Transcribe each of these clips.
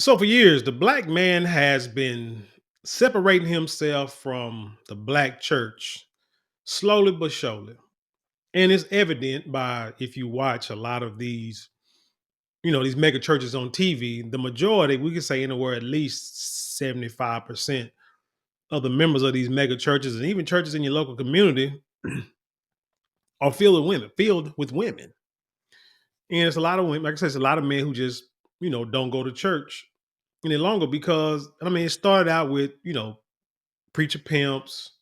So for years, the black man has been separating himself from the black church slowly but surely. And it's evident by if you watch a lot of these mega churches on TV, the majority, we could say anywhere at least 75% of the members of these mega churches and even churches in your local community are filled with women. And it's a lot of women, like I said, it's a lot of men who just don't go to church any longer because it started out with preacher pimps,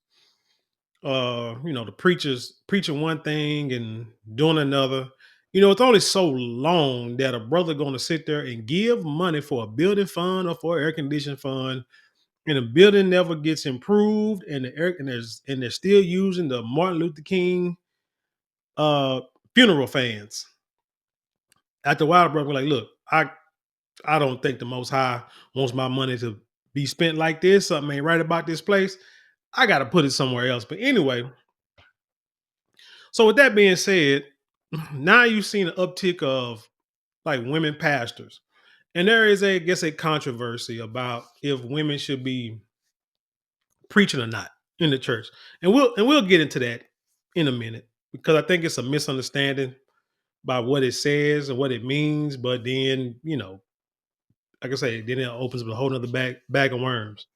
the preachers preaching one thing and doing another. It's only so long that a brother gonna sit there and give money for a building fund or for an air conditioning fund, and the building never gets improved, and they're still using the Martin Luther King uh funeral fans. After a while, brother, like, look, I don't think the Most High wants my money to be spent like this. Something ain't right about this place. I got to put it somewhere else. But anyway, so with that being said, now you've seen an uptick of like women pastors, and there is I guess, a controversy about if women should be preaching or not in the church, and we'll get into that in a minute because I think it's a misunderstanding by what it says and what it means. But then like I say, then it opens up a whole nother bag of worms.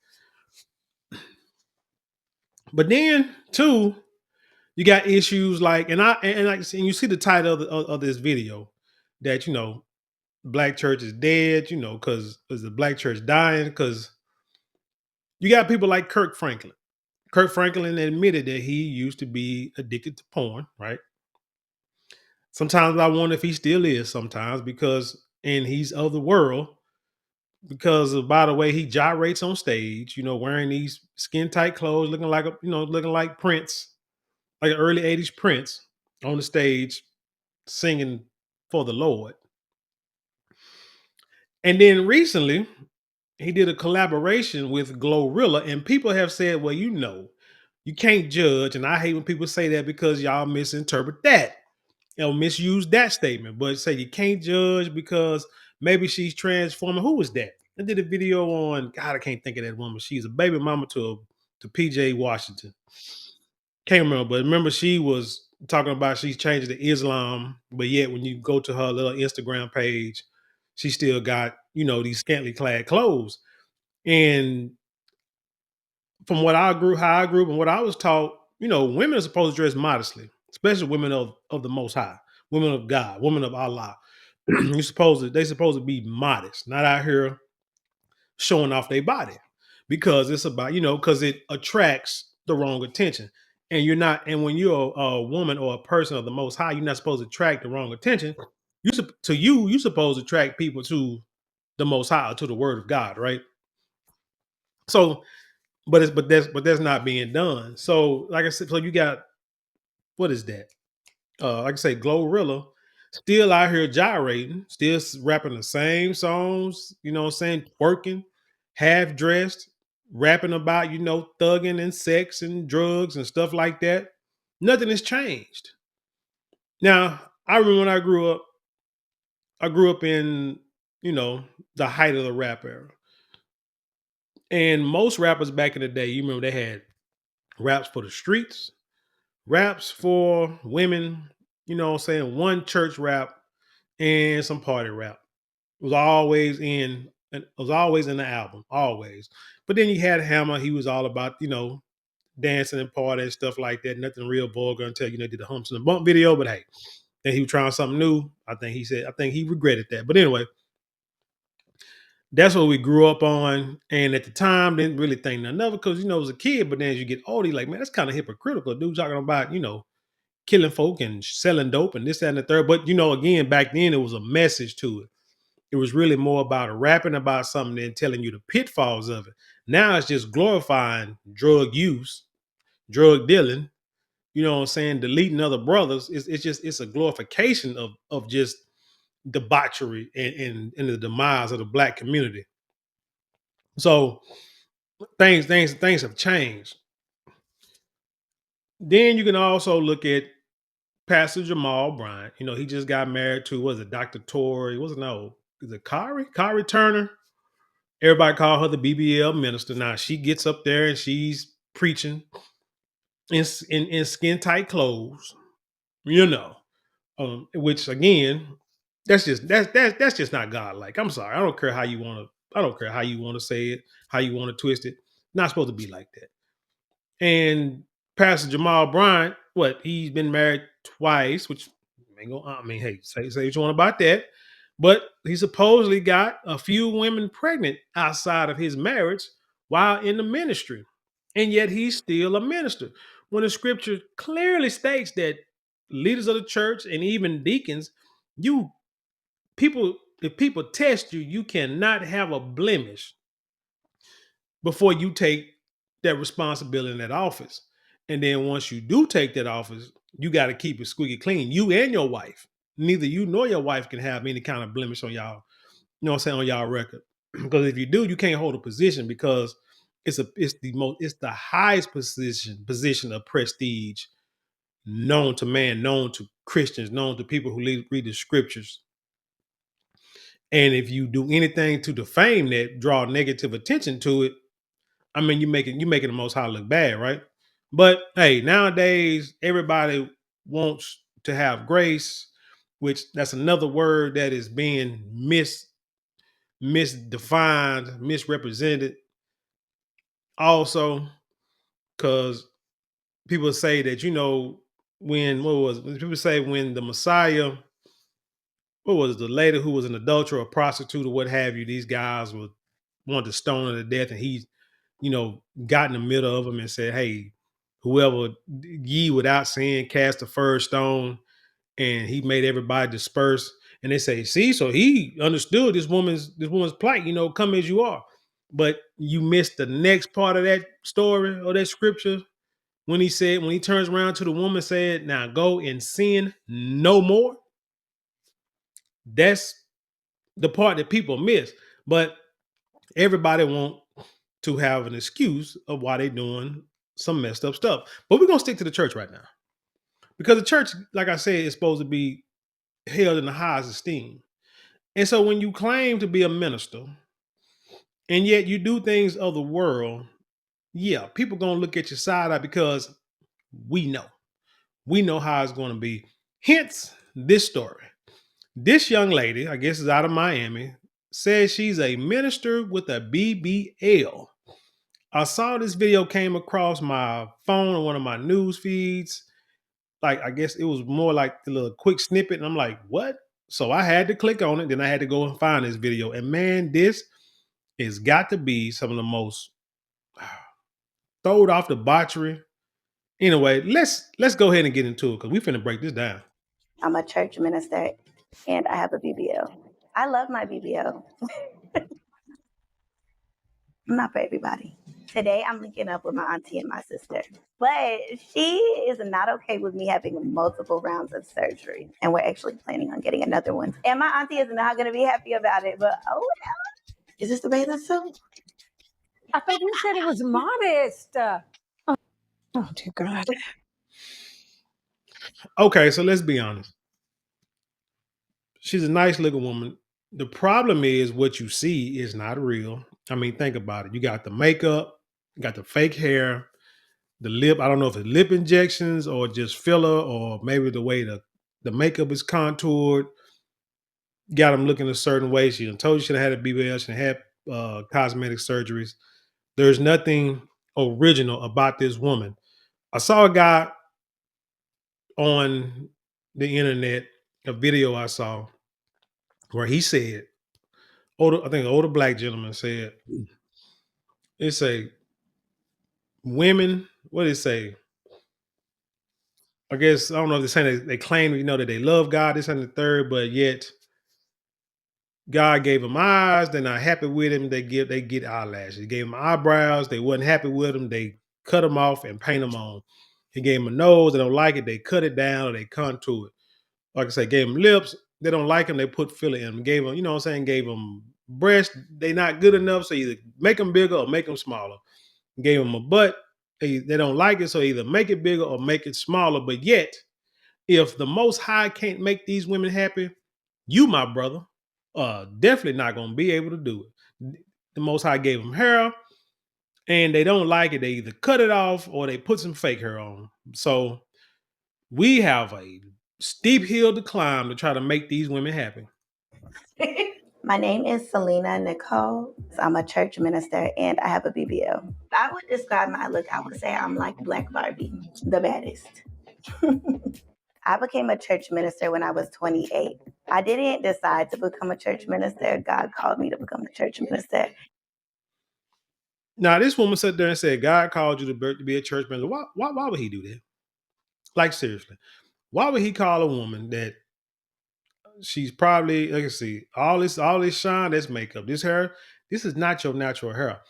But then too, you got issues like, and you see the title of this video that black church is dead, because is the black church dying? Because you got people like Kirk Franklin. Kirk Franklin admitted that he used to be addicted to porn, right? Sometimes I wonder if he still is sometimes because, and he's of the world because of, by the way, he gyrates on stage, wearing these skin tight clothes, looking like looking like Prince, like an early 80s Prince on the stage singing for the Lord. And then recently, he did a collaboration with Glorilla, and people have said, well, you can't judge. And I hate when people say that because y'all misinterpret that or misuse that statement. But say you can't judge because maybe she's transforming. Who was that? I did a video on God, I can't think of that woman. She's a baby mama to PJ Washington. Can't remember, but remember she was talking about she's changing to Islam, but yet when you go to her little Instagram page, she still got these scantily clad clothes. And from how I grew up and what I was taught, women are supposed to dress modestly, especially women of the Most High, women of God, women of Allah. They supposed to be modest, not out here showing off their body, because it's about because it attracts the wrong attention. And you're not, and when you're a woman or a person of the Most High, you're not supposed to attract the wrong attention. You supposed to attract people to the Most High, to the Word of God, right? So but that's not being done. So like I said, so you got, what is that? Like I say, Glorilla still out here gyrating, still rapping the same songs, what I'm saying, working, half dressed, rapping about, thugging and sex and drugs and stuff like that. Nothing has changed. Now, I remember when I grew up in, the height of the rap era. And most rappers back in the day, you remember they had raps for the streets, raps for women, what I'm saying, one church rap and some party rap. It was always in the album, always. But then you had Hammer, he was all about, dancing and party and stuff like that. Nothing real vulgar until did the humps and the bump video. But hey, then he was trying something new. I think he regretted that. But anyway, that's what we grew up on. And at the time, didn't really think nothing of it because as a kid, but then as you get older, you're like, man, that's kind of hypocritical. Dude talking about, killing folk and selling dope and this, that, and the third. But again, back then it was a message to it. It was really more about rapping about something than telling you the pitfalls of it. Now it's just glorifying drug use, drug dealing, what I'm saying, deleting other brothers. It's a glorification of just debauchery and the demise of the black community. So things have changed. Then you can also look at Pastor Jamal Bryant. He just got married to, was it Dr. Tory? Was it no? Is it Kari? Kari Turner? Everybody call her the BBL minister. Now she gets up there and she's preaching in skin tight clothes, you know. Which again, that's just not God like. I'm sorry. I don't care how you want to. I don't care how you want to say it, how you want to twist it. Not supposed to be like that. And Pastor Jamal Bryant, what he's been married twice, which ain't gonna, I mean, hey, say what you want about that. But he supposedly got a few women pregnant outside of his marriage while in the ministry. And yet he's still a minister. When the scripture clearly states that leaders of the church and even deacons, you people, if people test you, you cannot have a blemish before you take that responsibility in that office. And then once you do take that office, you got to keep it squeaky clean. You and your wife. Neither you nor your wife can have any kind of blemish on y'all, you know what I'm saying, on y'all record. Because if you do, you can't hold a position because it's the highest position of prestige known to man, known to Christians, known to people who read the scriptures. And if you do anything to defame that, draw negative attention to it, I mean, you making the Most High look bad, right? But hey, nowadays everybody wants to have grace, which that's another word that is being misdefined, misrepresented. Also, because people say that when people say when the Messiah, what was it, the lady who was an adulterer, a prostitute, or what have you, these guys would want to stone her to death, and he got in the middle of them and said, "Hey, whoever ye without sin cast the first stone," and he made everybody disperse. And they say, "See, so he understood this woman's plight. Come as you are." But you missed the next part of that story or that scripture when he turns around to the woman, said, "Now go and sin no more." That's the part that people miss. But everybody want to have an excuse of why they're doing some messed up stuff. But we're gonna stick to the church right now. Because the church, like I said, is supposed to be held in the highest esteem. And so when you claim to be a minister and yet you do things of the world, yeah, people gonna look at your side eye because we know. We know how it's gonna be. Hence this story. This young lady, I guess is out of Miami, says she's a minister with a BBL. I saw this video came across my phone on one of my news feeds. Like, I guess it was more like the little quick snippet. And I'm like, what? So I had to click on it. Then I had to go and find this video. And man, this has got to be some of the most throwed off debauchery. Anyway, let's go ahead and get into it because we finna break this down. I'm a church minister and I have a BBL. I love my BBL. I'm not for everybody. Today I'm linking up with my auntie and my sister, but she is not okay with me having multiple rounds of surgery, and we're actually planning on getting another one. And my auntie is not going to be happy about it, but oh well. Is this the bathing suit? I thought you said it was modest. Oh dear God. Okay, so let's be honest. She's a nice looking woman. The problem is what you see is not real. I mean, think about it. You got the makeup, you got the fake hair, the lip. I don't know if it's lip injections or just filler, or maybe the way the makeup is contoured got them looking a certain way. She done told you she had a BBL, she had cosmetic surgeries. There's nothing original about this woman. I saw a guy on the internet, a video I saw where he said, I think an older black gentleman said, it say women, what did it say? I guess I don't know if they're saying they claim, that they love God, this and the third, but yet God gave them eyes. They're not happy with him. They get eyelashes. He gave them eyebrows. They wasn't happy with him. They cut them off and paint them on. He gave them a nose. They don't like it. They cut it down or they contour it. Like I said, gave them lips. They don't like them. They put filler in them. Gave them, you know what I'm saying? Gave them breasts. They not good enough. So either make them bigger or make them smaller. Gave them a butt. They don't like it. So either make it bigger or make it smaller. But yet, if the Most High can't make these women happy, you, my brother, definitely not going to be able to do it. the Most High gave them hair, and they don't like it. They either cut it off or they put some fake hair on. So we have a steep hill to climb to try to make these women happy. My name is Selena Nicole. I'm a church minister and I have a BBL. I would describe my look, I would say I'm like Black Barbie, the baddest. I became a church minister when I was 28. I didn't decide to become a church minister. God called me to become a church minister. Now, this woman sat there and said, God called you to be a church minister. Why would he do that? Like, seriously. Why would he call a woman that she's probably, like I see, all this shine, that's makeup. This hair, this is not your natural hair.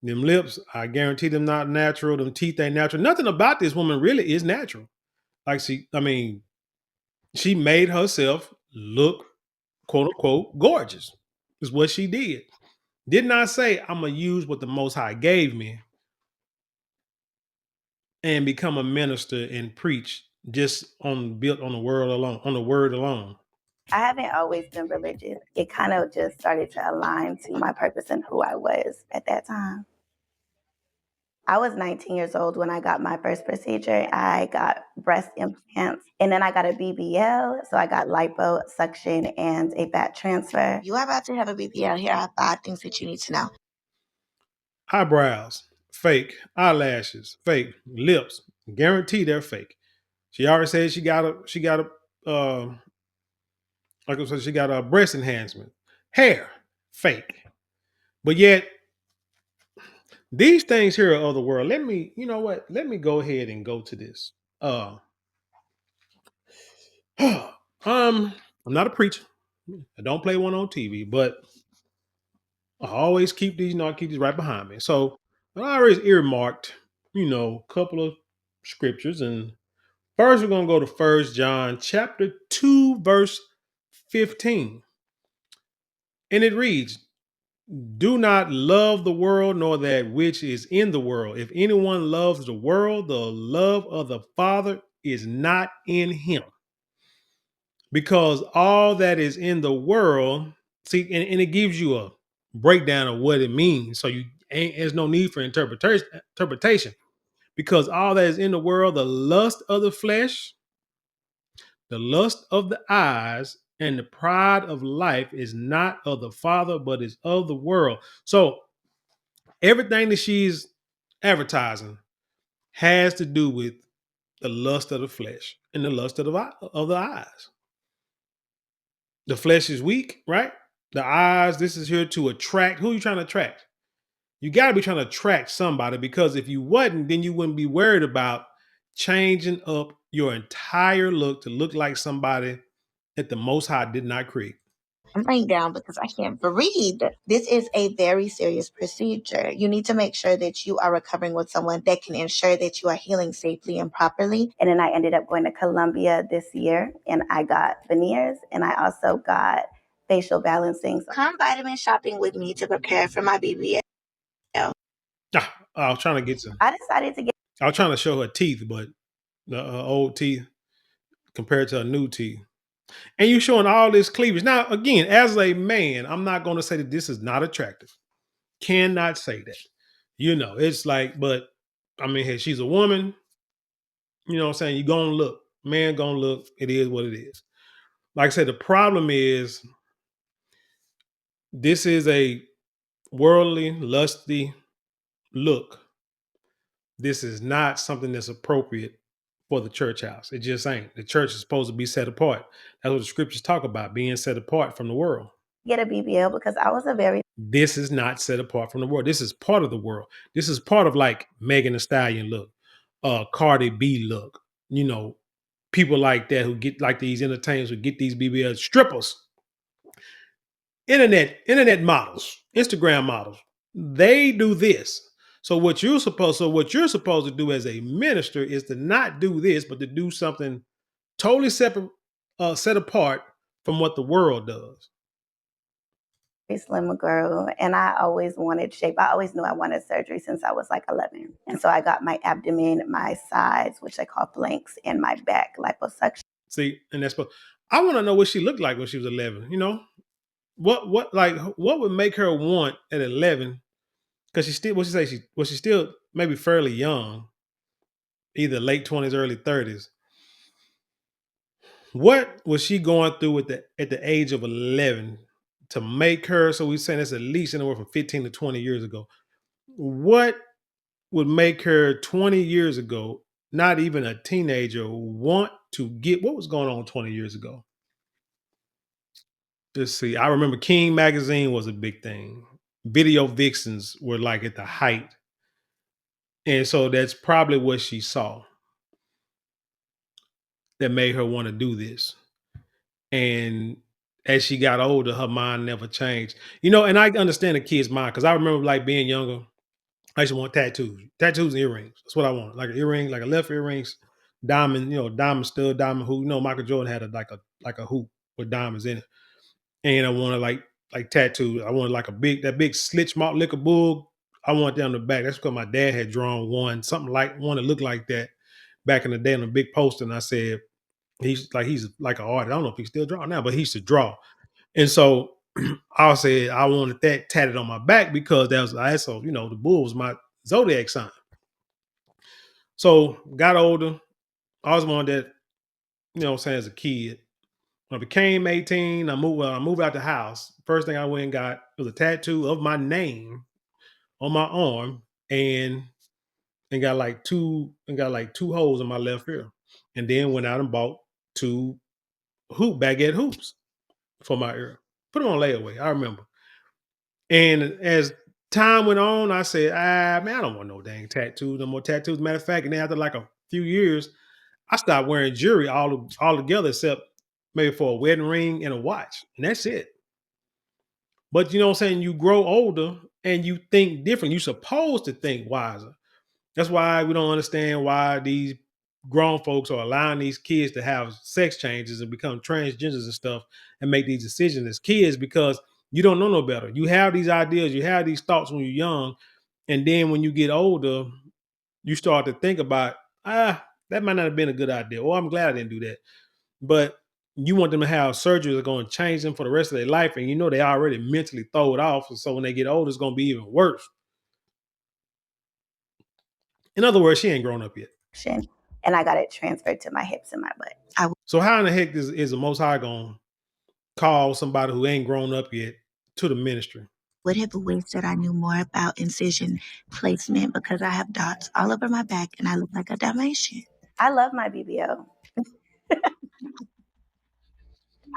Them lips, I guarantee them not natural. Them teeth ain't natural. Nothing about this woman really is natural. Like she made herself look, quote unquote, gorgeous. Is what she did. Did not say, I'm going to use what the Most High gave me and become a minister and preach just built on the word alone. I haven't always been religious. It kind of just started to align to my purpose and who I was at that time. I was 19 years old when I got my first procedure. I got breast implants, and then I got a BBL. So I got liposuction and a fat transfer. You are about to have a BBL. Here are 5 things that you need to know. Eyebrows, fake. Eyelashes, fake. Lips, guarantee they're fake. She already said she got a breast enhancement. Hair, fake. But yet, these things here are of the world. Let me go ahead and go to this. I'm not a preacher. I don't play one on TV, but I always keep these, I keep these right behind me. So I always earmarked, a couple of scriptures. And first we're gonna go to 1 John chapter 2, verse 15. And it reads, do not love the world nor that which is in the world. If anyone loves the world, the love of the Father is not in him. Because all that is in the world, see, and it gives you a breakdown of what it means. So there's no need for interpretation. Because all that is in the world, the lust of the flesh, the lust of the eyes, and the pride of life is not of the Father, but is of the world. So everything that she's advertising has to do with the lust of the flesh and the lust of the eyes. The flesh is weak, right? The eyes, this is here to attract. Who are you trying to attract? You got to be trying to attract somebody, because if you wasn't, then you wouldn't be worried about changing up your entire look to look like somebody that the Most High did not create. I'm writing down because I can't breathe. This is a very serious procedure. You need to make sure that you are recovering with someone that can ensure that you are healing safely and properly. And then I ended up going to Colombia this year, and I got veneers, and I also got facial balancing. So come vitamin shopping with me to prepare for my BBL. I was trying to get some. I decided to get. I was trying to show her teeth, but the old teeth compared to her new teeth. And you showing all this cleavage. Now, again, as a man, I'm not going to say that this is not attractive. Cannot say that. It's like, but I mean, hey, she's a woman. You know what I'm saying? You're going to look. Man going to look. It is what it is. Like I said, the problem is this is a worldly, lusty look. This is not something that's appropriate for the church house. It just ain't. The church is supposed to be set apart. That's what the scriptures talk about, being set apart from the world. Get a BBL because I was This is not set apart from the world. This is part of the world. This is part of like Megan Thee Stallion look, Cardi B look. People like that who get like these entertainers who get these BBL strippers, internet models, Instagram models. They do this. So what you're supposed to do as a minister is to not do this, but to do something totally separate, set apart from what the world does. slim girl, and I always wanted shape. I always knew I wanted surgery since I was like 11. And so I got my abdomen, my sides, which they call flanks, and my back liposuction. See, and I want to know what she looked like when she was 11, what would make her want at 11? Because she still, what she say, she's still maybe fairly young, either late 20s, early 30s. What was she going through at the age of 11 to make her? So we saying that's at least anywhere from 15 to 20 years ago. What would make her 20 years ago, not even a teenager, want to get what was going on 20 years ago? Let's see. I remember King magazine was a big thing. Video vixens were like at the height. And so that's probably what she saw that made her want to do this. And as she got older, her mind never changed. And I understand a kid's mind because I remember like being younger, I used to want tattoos and earrings. That's what I want, like an earring, like a left earrings, diamond, diamond stud, diamond hoop. Michael Jordan had like a hoop with diamonds in it, and I wanted like tattoos. I wanted like that big slitch mark liquor bull. I wanted down the back. That's because my dad had drawn something like one that looked like that back in the day on a big poster. And I said, he's like an artist. I don't know if he's still drawing now, but he used to draw. And so I said I wanted that tatted on my back because the bull was my zodiac sign. So got older. I always wanted that, as a kid. When I became 18, I moved out the house. First thing I went and got was a tattoo of my name on my arm and got two holes in my left ear. And then went out and bought two baguette hoops for my ear. Put them on layaway. I remember. And as time went on, I said, man, I don't want no dang tattoos, no more tattoos. Matter of fact, and then after like a few years, I stopped wearing jewelry all together except maybe for a wedding ring and a watch. And that's it. But you know what I'm saying? You grow older and you think different. You're supposed to think wiser. That's why we don't understand why these grown folks are allowing these kids to have sex changes and become transgenders and stuff and make these decisions as kids because you don't know no better. You have these ideas, you have these thoughts when you're young, and then when you get older, you start to think about, that might not have been a good idea. Or I'm glad I didn't do that. But you want them to have surgery that's going to change them for the rest of their life, and they already mentally throw it off. So when they get older, it's going to be even worse. In other words, she ain't grown up yet. And I got it transferred to my hips and my butt. So how in the heck is the Most High going to call somebody who ain't grown up yet to the ministry? Would have wished that I knew more about incision placement because I have dots all over my back and I look like a Dalmatian. I love my BBL.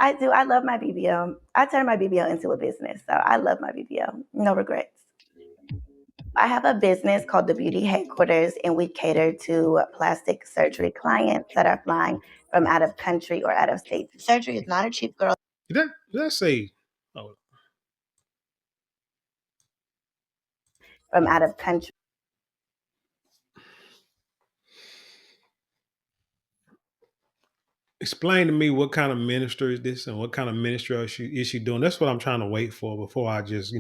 I do. I love my BBL. I turned my BBL into a business, so I love my BBL. No regrets. I have a business called the Beauty Headquarters, and we cater to plastic surgery clients that are flying from out of country or out of state. Surgery is not a cheap girl. Did that say? Oh. From out of country. Explain to me what kind of ministry is this and what kind of ministry is she doing? That's what I'm trying to wait for before I just,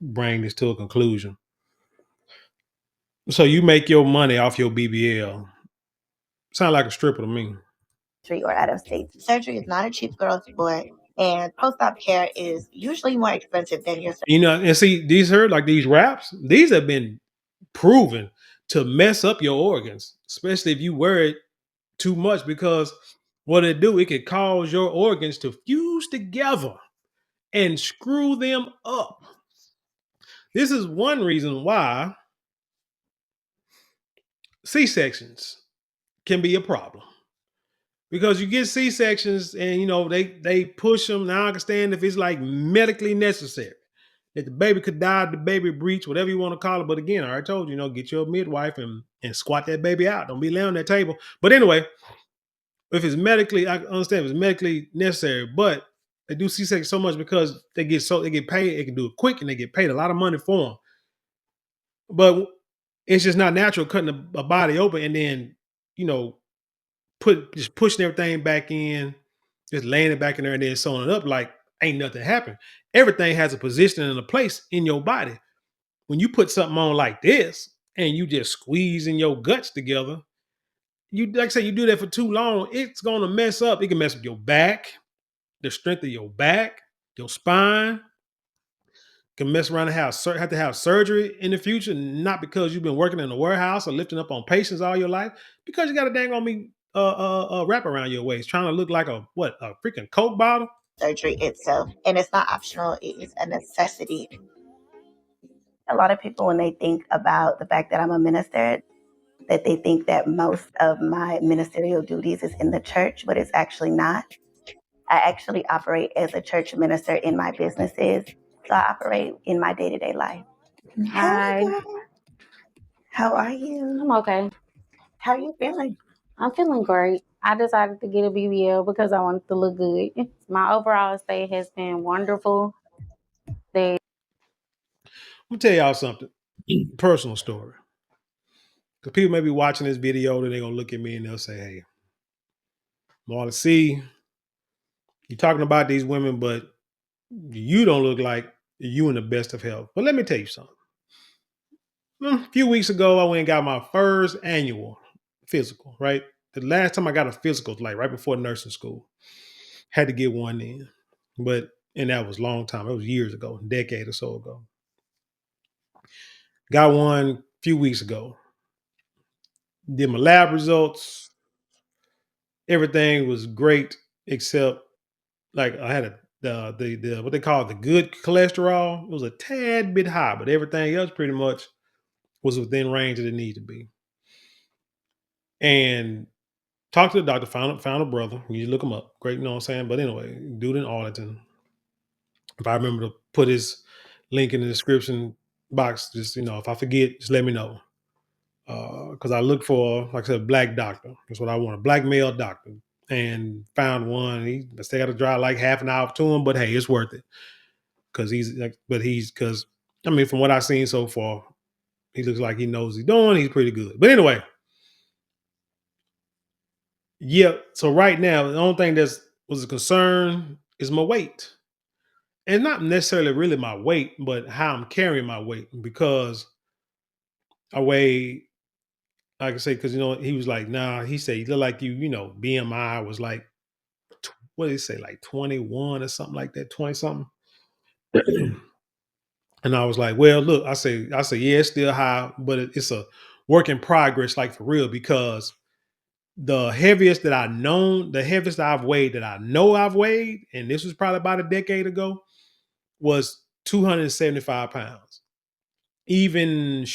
bring this to a conclusion. So you make your money off your BBL. Sound like a stripper to me. Or out of state. Surgery is not a cheap girl sport, and post-op care is usually more expensive than your surgery. And see, these raps, these have been proven to mess up your organs, especially if you wear it too much, because what it could cause your organs to fuse together and screw them up. This is one reason why C-sections can be a problem. Because you get C-sections and they push them. Now I understand if it's like medically necessary. If the baby could die, the baby breach, whatever you want to call it. But again, I already told you, get your midwife and squat that baby out. Don't be laying on that table. But anyway, if it's medically, I understand if it's medically necessary, but they do C-section so much because they get paid. They can do it quick and they get paid a lot of money for them. But it's just not natural cutting a body open and then, just pushing everything back in, just laying it back in there and then sewing it up like ain't nothing happened. Everything has a position and a place in your body. When you put something on like this and you just squeezing your guts together, you do that for too long, it's gonna mess up. It can mess up your back, the strength of your back. Your spine can mess around and have to have surgery in the future, not because you've been working in a warehouse or lifting up on patients all your life, because you got a dang on me wrap around your waist, trying to look like a freaking Coke bottle. Surgery itself, and it's not optional; it is a necessity. A lot of people, when they think about the fact that I'm a minister, that they think that most of my ministerial duties is in the church, but it's actually not. I actually operate as a church minister in my businesses. So I operate in my day-to-day life. Hi. Hey, girl. How are you? I'm okay. How are you feeling? I'm feeling great. I decided to get a BBL because I wanted to look good. My overall stay has been wonderful. Let me tell y'all something. Personal story. Because people may be watching this video, then they're going to look at me and they'll say, hey, Marla, see, you're talking about these women, but you don't look like you in the best of health. But let me tell you something. A few weeks ago, I went and got my first annual physical, right? The last time I got a physical was like right before nursing school. Had to get one in. And that was a long time. It was years ago, a decade or so ago. Got one a few weeks ago. Did my lab results. Everything was great except like I had the what they call the good cholesterol. It was a tad bit high, but everything else pretty much was within range that it needed to be. And talked to the doctor, found a brother. You look him up. Great, you know what I'm saying? But anyway, dude in Arlington. If I remember to put his link in the description box, just if I forget, just let me know. Because I look for, like I said, a black doctor. That's what I want, a black male doctor. And found one. He still got to drive like half an hour to him, but hey, it's worth it. Because from what I've seen so far, he looks like he knows what he's doing. He's pretty good. But anyway, yeah. So right now, the only thing that was a concern is my weight. And not necessarily really my weight, but how I'm carrying my weight, because I weigh, like I say, because he was like, nah, he said, you look like BMI was like, what did he say, like 21 or something like that, 20 something. And I was like, well, look, I say, yeah, it's still high, but it's a work in progress, like for real, because the heaviest I've weighed that I know I've weighed, and this was probably about a decade ago, was 275 pounds. Even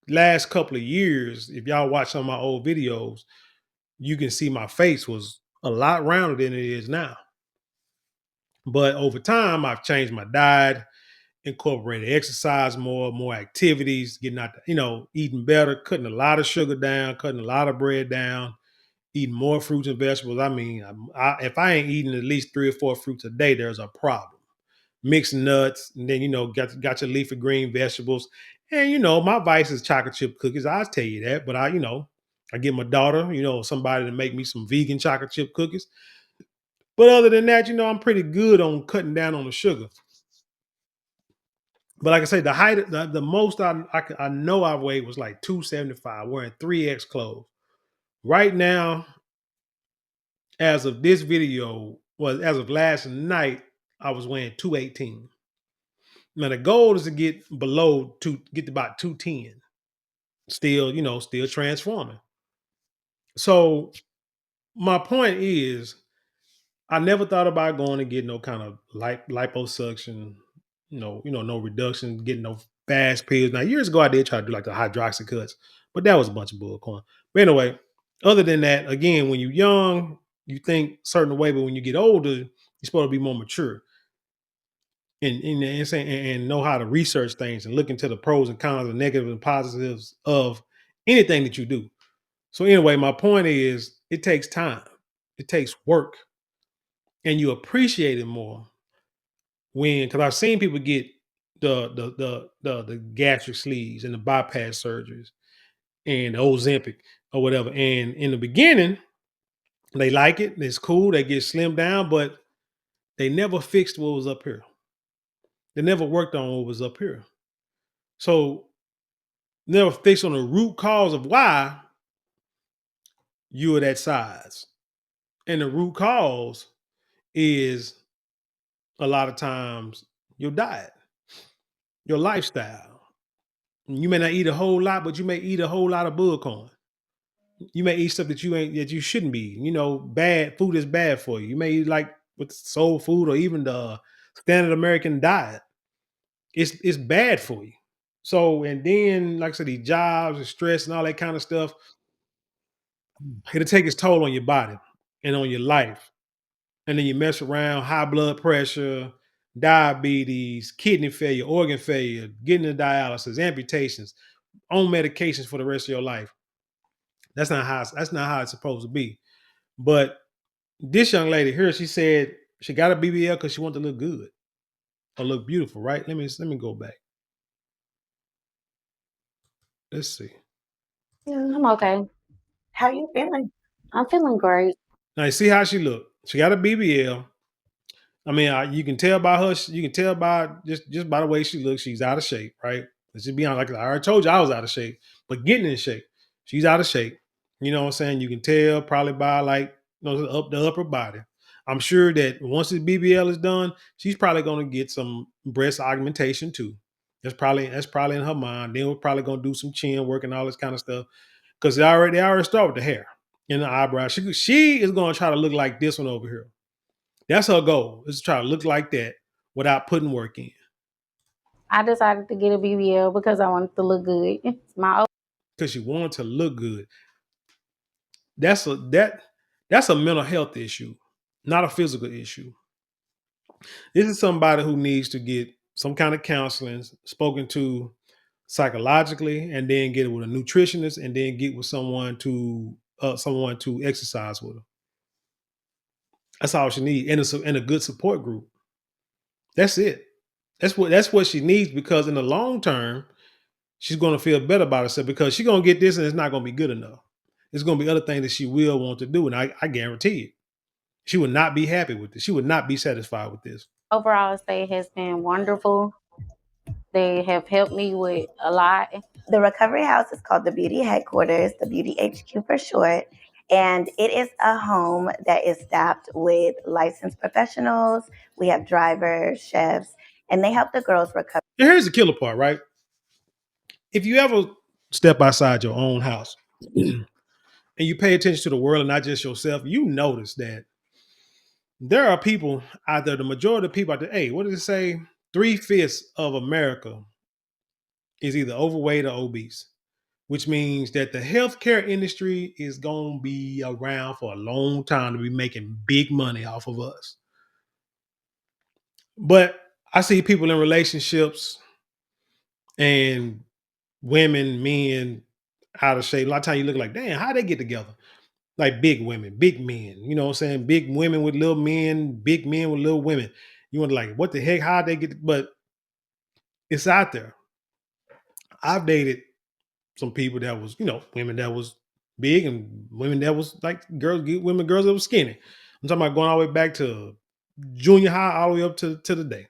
last couple of years, if y'all watch some of my old videos, you can see my face was a lot rounder than it is now. But over time, I've changed my diet, incorporated exercise more activities, getting out, eating better, cutting a lot of sugar down, cutting a lot of bread down, eating more fruits and vegetables. If I ain't eating at least 3 or 4 fruits a day, there's a problem. Mixed nuts, and then got your leafy green vegetables. And my vice is chocolate chip cookies. I'll tell you that. But I get my daughter, somebody to make me some vegan chocolate chip cookies. But other than that, I'm pretty good on cutting down on the sugar. But like I say, the most I know I weighed was like 275, wearing 3X clothes. Right now, as of this video, as of last night, I was weighing 218. Now the goal is to get get to about 210. Still transforming. So my point is, I never thought about going to get no kind of liposuction, no reduction, getting no fast pills. Now, years ago, I did try to do like the hydroxy cuts, but that was a bunch of bullcorn. But anyway, other than that, again, when you're young, you think a certain way, but when you get older, you're supposed to be more mature and know how to research things and look into the pros and cons, the negatives and positives of anything that you do. So anyway, my point is, it takes time, it takes work, and you appreciate it more because I've seen people get the gastric sleeves and the bypass surgeries and the Ozempic or whatever. And in the beginning, they like it, it's cool, they get slimmed down, but they never fixed what was up here. They never worked on what was up here. So never fixed on the root cause of why you are that size. And the root cause is a lot of times your diet, your lifestyle. You may not eat a whole lot, but you may eat a whole lot of bullcorn. You may eat stuff that you shouldn't be eating. You know, bad food is bad for you. You may eat like with soul food or even the standard American diet. It's bad for you. So, and then like I said, these jobs and stress and all that kind of stuff, it'll take its toll on your body and on your life. And then you mess around, high blood pressure, diabetes, kidney failure, organ failure, getting into dialysis, amputations, on medications for the rest of your life. That's not how it's supposed to be. But this young lady here, she said she got a BBL because she wanted to look good or look beautiful, right? Let me go back. Let's see. I'm okay. How you feeling? I'm feeling great. Now you see how she looked. She got a BBL. I mean, you can tell by her. You can tell by just by the way she looks. She's out of shape, right? Let's just be honest. Like I already told you, I was out of shape, but getting in shape. She's out of shape. You know what I'm saying? You can tell probably by like the upper body. I'm sure that once this BBL is done, she's probably going to get some breast augmentation too. That's probably in her mind. Then we're probably going to do some chin work and all this kind of stuff because they already start with the hair and the eyebrows. She is going to try to look like this one over here. That's her goal, is to try to look like that without putting work in. I decided to get a BBL because I wanted to look good. It's my Because she wanted to look good. That's a mental health issue, not a physical issue. This is somebody who needs to get some kind of counseling, spoken to psychologically, and then get it with a nutritionist, and then get with someone to exercise with her. That's all she needs, and a good support group. That's it. That's what she needs, because in the long term, she's going to feel better about herself because she's going to get this and it's not going to be good enough. There's going to be other things that she will want to do. And I guarantee it. She would not be happy with this. She would not be satisfied with this. overall stay has been wonderful. They have helped me with a lot. The recovery house is called the Beauty Headquarters, the Beauty HQ for short. And it is a home that is staffed with licensed professionals. We have drivers, chefs, and they help the girls recover. And here's the killer part, right? If you ever step outside your own house and you pay attention to the world and not just yourself, you notice that there are people out there, the majority of people out there, hey, what did it say? 3/5 of America is either overweight or obese, which means that the healthcare industry is going to be around for a long time to be making big money off of us. But I see people in relationships and women, men out of shape. A lot of times you look like, damn, how they get together? Like big women, big men, you know what I'm saying? Big women with little men, big men with little women. You want to like, what the heck? How they get? But it's out there. I've dated some people that was, women that was big and women that was like girls that was skinny. I'm talking about going all the way back to junior high, all the way up to the day.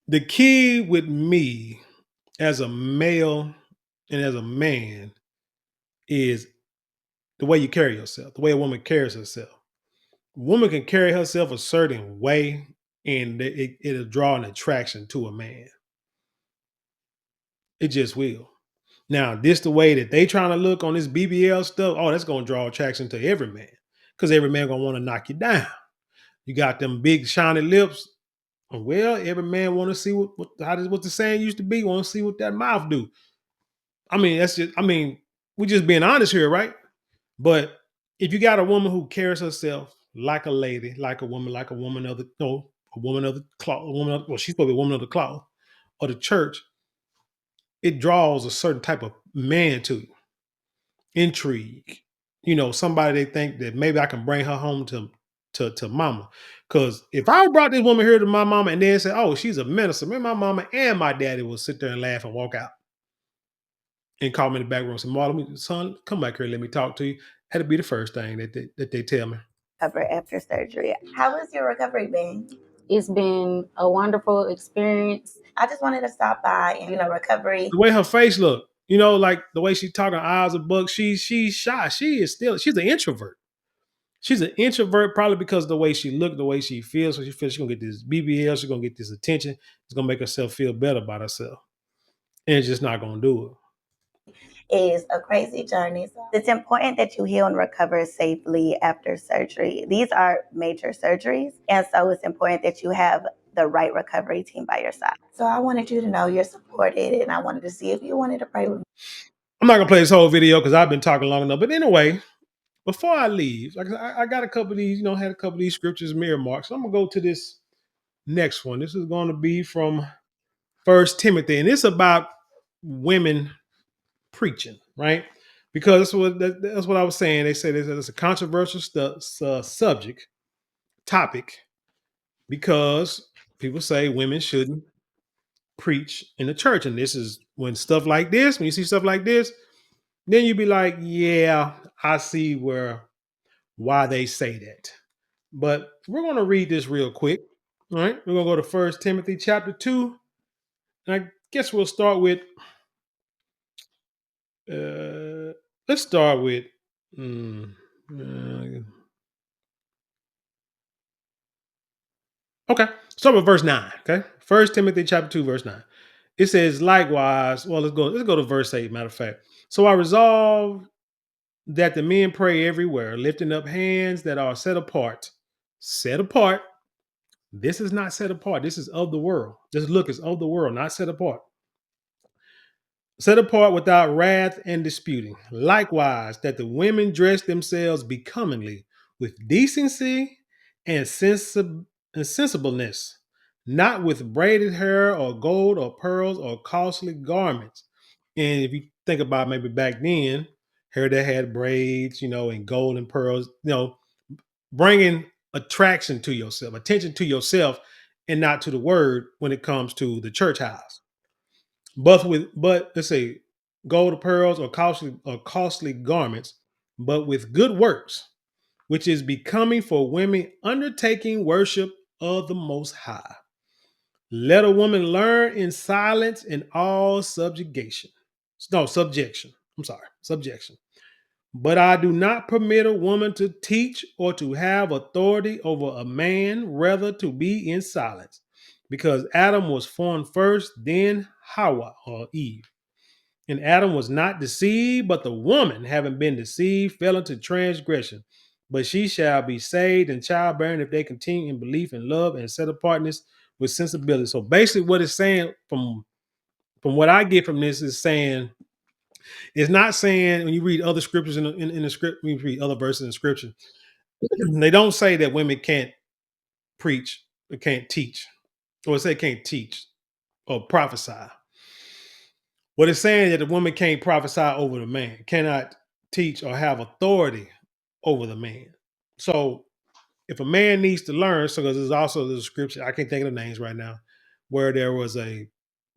The key with me as a male and as a man is the way you carry yourself, the way a woman carries herself. A woman can carry herself a certain way and it'll draw an attraction to a man. It just will. Now, this the way that they trying to look on this BBL stuff. Oh, that's going to draw attraction to every man because every man going to want to knock you down. You got them big shiny lips. Well, every man want to see what the saying used to be. Want to see what that mouth do. I mean, we're just being honest here, right? But if you got a woman who carries herself like a lady, like a woman of the a woman of the cloth, she's supposed to be a woman of the cloth or the church, it draws a certain type of man to you. Intrigue. Somebody they think that maybe I can bring her home to mama. Because if I brought this woman here to my mama and then say, oh, she's a minister, maybe my mama and my daddy will sit there and laugh and walk out and call me in the back room and say, Marlon, son, come back here, let me talk to you. That'd be the first thing that they tell me. Recover after surgery. How has your recovery been? It's been a wonderful experience. I just wanted to stop by and, recovery. The way her face looked, like the way she talking, eyes are bugged. She's shy. She's an introvert. She's an introvert probably because of the way she looked, the way she feels. So she feels she's gonna get this BBL, she's gonna get this attention. It's gonna make herself feel better about herself, and it's just not gonna do it. Is a crazy journey. So it's important that you heal and recover safely after surgery. These are major surgeries, and so it's important that you have the right recovery team by your side. So I wanted you to know you're supported, and I wanted to see if you wanted to pray with me. I'm not gonna play this whole video because I've been talking long enough. But anyway, before I leave, like I got a couple of these, had a couple of these scriptures mirror marks. So I'm gonna go to this next one. This is going to be from First Timothy, and it's about women preaching, right? Because that's what I was saying. They said it's a controversial subject topic because people say women shouldn't preach in the church, and this is when stuff like this, when you see stuff like this, then you be like, yeah, I see why they say that. But we're going to read this real quick. All right, we're going to go to First Timothy chapter 2. And I guess we'll start with let's start with okay, start with verse 9. Okay, First Timothy chapter 2 verse 9. It says, likewise, well, let's go to verse 8, matter of fact. So I resolve that the men pray everywhere, lifting up hands that are set apart. Set apart. This is not set apart. This is of the world. This look is of the world, not set apart. Set apart without wrath and disputing. Likewise, that the women dress themselves becomingly with decency and sensibleness, not with braided hair or gold or pearls or costly garments. And if you think about maybe back then, hair that had braids, and gold and pearls, bringing attraction to yourself, attention to yourself, and not to the word when it comes to the church house. But let's say gold or pearls or costly garments, but with good works, which is becoming for women undertaking worship of the Most High. Let a woman learn in silence in all subjugation. No, subjection. I'm sorry, subjection. But I do not permit a woman to teach or to have authority over a man, rather to be in silence. Because Adam was formed first, then Hawa or Eve. And Adam was not deceived, but the woman, having been deceived, fell into transgression. But she shall be saved in childbearing if they continue in belief and love and set apartness with sensibility. So basically, what it's saying from what I get from this is saying, it's not saying when you read other scriptures in the script, when you read other verses in scripture, they don't say that women can't preach or can't teach, or say can't teach or prophesy. What it's saying that the woman can't prophesy over the man, cannot teach or have authority over the man. So if a man needs to learn, so because there's also the scripture, I can't think of the names right now, where there was a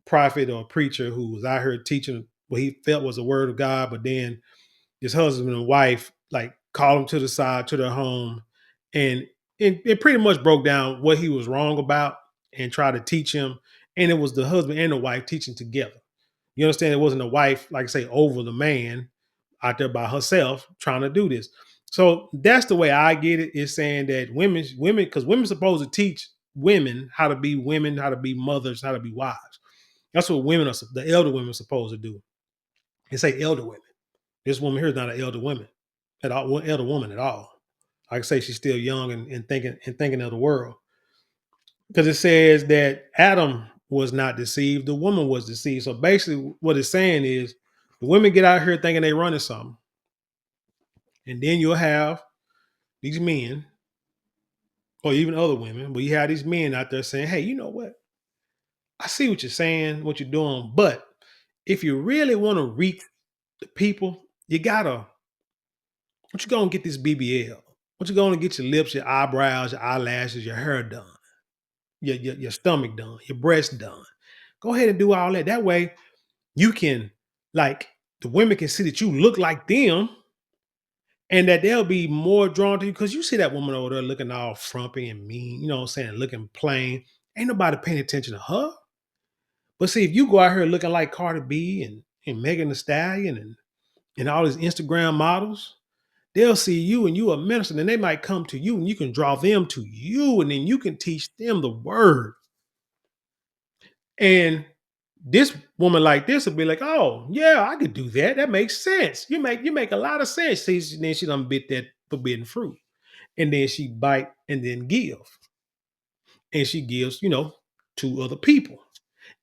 prophet or a preacher who was out here teaching what he felt was the word of God, but then his husband and wife like called him to the side to their home, and it pretty much broke down what he was wrong about and tried to teach him. And it was the husband and the wife teaching together. You understand? It wasn't a wife, like I say, over the man out there by herself trying to do this. So that's the way I get it. Is saying that women, because women's supposed to teach women, how to be mothers, how to be wives. That's what the elder women are supposed to do. They say elder women. This woman here is not an elder woman at all, elder woman at all. I can say she's still young and thinking of the world. Because it says that Adam was not deceived, the woman was deceived. So basically, what it's saying is the women get out here thinking they running something. And then you'll have these men, or even other women, but you have these men out there saying, hey, you know what? I see what you're saying, what you're doing, but if you really want to reach the people, you gotta, what you gonna get this BBL? What you gonna get your lips, your eyebrows, your eyelashes, your hair done, your stomach done, your breast done. Go ahead and do all that. That way you can, like, the women can see that you look like them and that they'll be more drawn to you because you see that woman over there looking all frumpy and mean, you know what I'm saying, looking plain. Ain't nobody paying attention to her. But see, if you go out here looking like Cardi B and Megan Thee Stallion and all these Instagram models, they'll see you and you a minister, and they might come to you and you can draw them to you, and then you can teach them the word. And this woman like this will be like, oh yeah, I could do that. That makes sense. You make a lot of sense. See, then she done bit that forbidden fruit. And then she bite and then give. And she gives, to other people.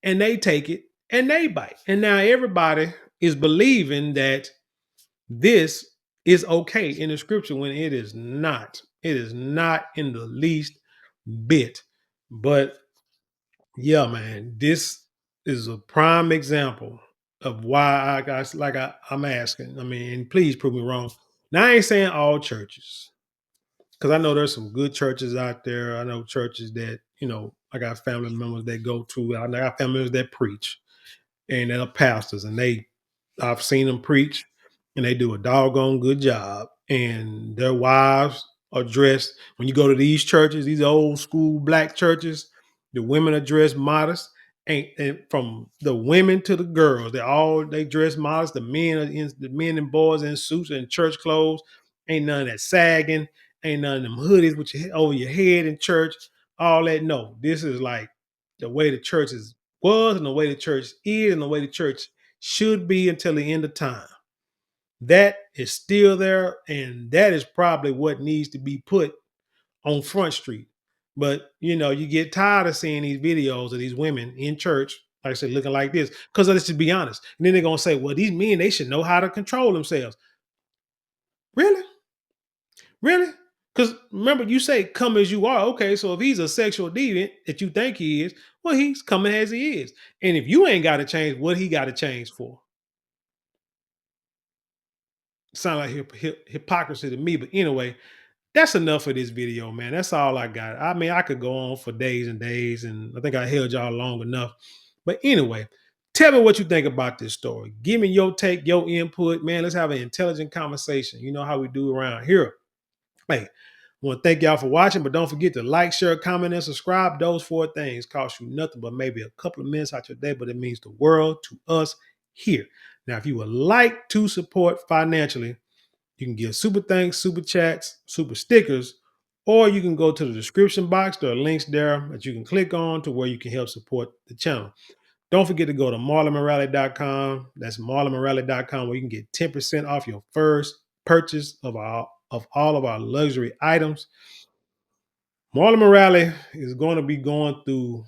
And they take it and they bite. And now everybody is believing that this is okay in the scripture when it is not. It is not in the least bit. But yeah, man, this is a prime example of why I guys I'm asking. I mean, please prove me wrong. Now I ain't saying all churches, because I know there's some good churches out there. I know churches that, I got family members that go to. I got family members that preach and that are pastors, and I've seen them preach, and they do a doggone good job. And their wives are dressed. When you go to these churches, these old school black churches, the women are dressed modest. And from the women to the girls, they dress modest. The men and boys in suits and church clothes. Ain't none of that sagging. Ain't none of them hoodies with over your head in church. All that. No, this is like the way the church was and the way the church is and the way the church should be until the end of time. That is still there, and that is probably what needs to be put on Front Street. But you get tired of seeing these videos of these women in church, like I said, looking like this. Because let's just be honest. And then they're gonna say, well, these men, they should know how to control themselves. Really? Really? Because remember, you say come as you are. Okay, so if he's a sexual deviant that you think he is, well, he's coming as he is. And if you ain't got to change, what he got to change for? Sound like hypocrisy to me. But anyway, that's enough for this video, man. That's all I got. I mean, I could go on for days and days, and I think I held y'all long enough. But anyway, tell me what you think about this story. Give me your take, your input, man. Let's have an intelligent conversation. You know how we do around here. Hey, I want to thank y'all for watching, but don't forget to like, share, comment, and subscribe. Those 4 things cost you nothing but maybe a couple of minutes out your day, but it means the world to us here. Now, if you would like to support financially, you can give super thanks, super chats, super stickers, or you can go to the description box. There are links there that you can click on to where you can help support the channel. Don't forget to go to marlonmorale.com. That's marlonmorale.com, where you can get 10% off your first purchase of all of our luxury items. Marlon Morale is going to be going through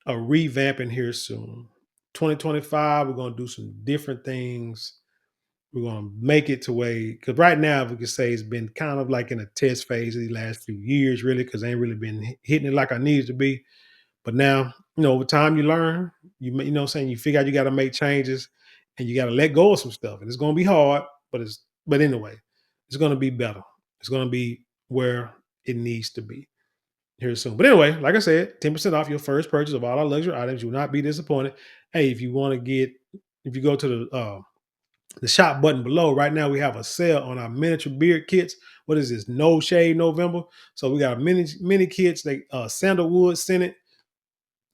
a revamping here soon. 2025, we're going to do some different things. We're going to make it to because right now, we could say it's been kind of like in a test phase these last few years, really, because I ain't really been hitting it like I needed to be. But now, over time you learn, you know what I'm saying? You figure out you got to make changes and you got to let go of some stuff. And it's going to be hard, but anyway, it's going to be better. It's going to be where it needs to be here soon. But anyway, like I said, 10% off your first purchase of all our luxury items. You will not be disappointed. Hey, if you go to the shop button below, right now we have a sale on our miniature beard kits. What is this? No Shave November. So we got mini kits. They sandalwood scented.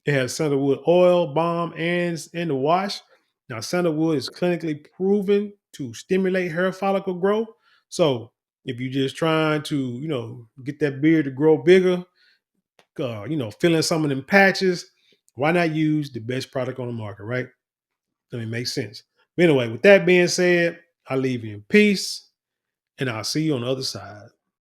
It has sandalwood oil, balm, and the wash. Now, sandalwood is clinically proven to stimulate hair follicle growth. So if you're just trying to, get that beard to grow bigger, filling some of them patches, why not use the best product on the market, right? I mean, it makes sense. But anyway, with that being said, I leave you in peace, and I'll see you on the other side.